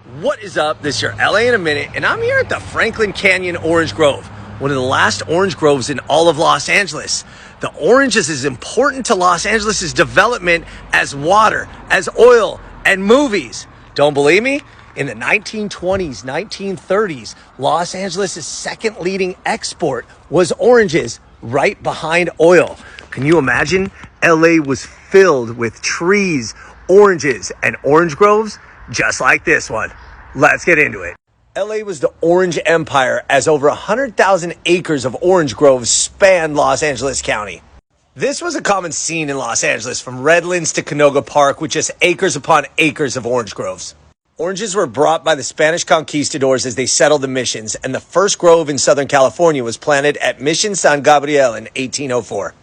What is up? This is your LA in a minute, and I'm here at the Franklin Canyon Orange Grove, one of the last orange groves in all of Los Angeles. The orange is as important to Los Angeles' development as water, as oil, and movies. Don't believe me? In the 1920s, 1930s, Los Angeles' second leading export was oranges, right behind oil. Can you imagine? LA was filled with trees, oranges, and orange groves just like this one. Let's get into it. LA was the Orange Empire, as over 100,000 acres of orange groves spanned Los Angeles County. This was a common scene in Los Angeles, from Redlands to Canoga Park, with just acres upon acres of orange groves. Oranges were brought by the Spanish conquistadors as they settled the missions, and the first grove in Southern California was planted at Mission San Gabriel in 1804.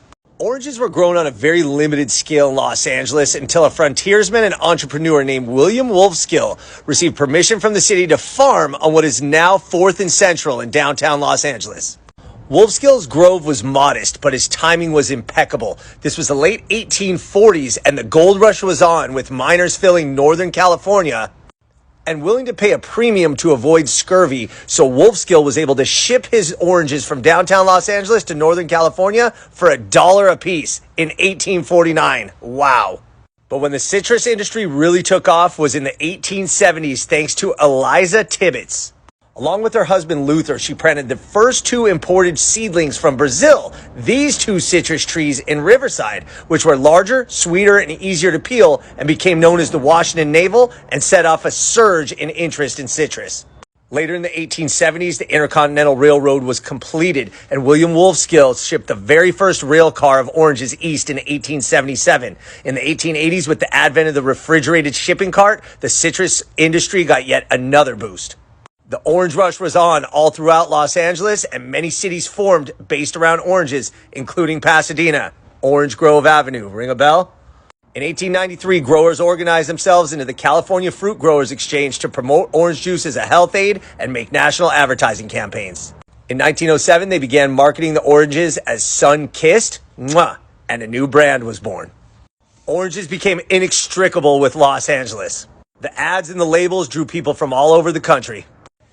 Oranges were grown on a very limited scale in Los Angeles until a frontiersman and entrepreneur named William Wolfskill received permission from the city to farm on what is now 4th and Central in downtown Los Angeles. Wolfskill's grove was modest, but his timing was impeccable. This was the late 1840s, and the gold rush was on, with miners filling Northern California and willing to pay a premium to avoid scurvy, so Wolfskill was able to ship his oranges from downtown Los Angeles to Northern California for $1 a piece in 1849. Wow. But when the citrus industry really took off was in the 1870s, thanks to Eliza Tibbets. Along with her husband Luther, she planted the first two imported seedlings from Brazil, these two citrus trees in Riverside, which were larger, sweeter, and easier to peel, and became known as the Washington Navel, and set off a surge in interest in citrus. Later in the 1870s, the Intercontinental Railroad was completed, and William Wolfskill shipped the very first rail car of oranges east in 1877. In the 1880s, with the advent of the refrigerated shipping cart, the citrus industry got yet another boost. The orange rush was on all throughout Los Angeles, and many cities formed based around oranges, including Pasadena. Orange Grove Avenue. Ring a bell? In 1893, growers organized themselves into the California Fruit Growers Exchange to promote orange juice as a health aid and make national advertising campaigns. In 1907, they began marketing the oranges as sun-kissed, and a new brand was born. Oranges became inextricable with Los Angeles. The ads and the labels drew people from all over the country.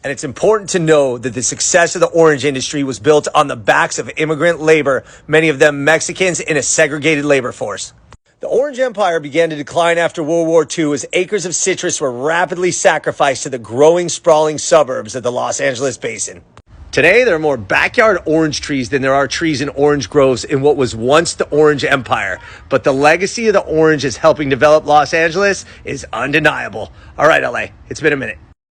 And it's important to know that the success of the orange industry was built on the backs of immigrant labor, many of them Mexicans, in a segregated labor force. The Orange Empire began to decline after World War II as acres of citrus were rapidly sacrificed to the growing, sprawling suburbs of the Los Angeles basin. Today, there are more backyard orange trees than there are trees in orange groves in what was once the Orange Empire. But the legacy of the orange as helping develop Los Angeles is undeniable. All right, LA, it's been a minute.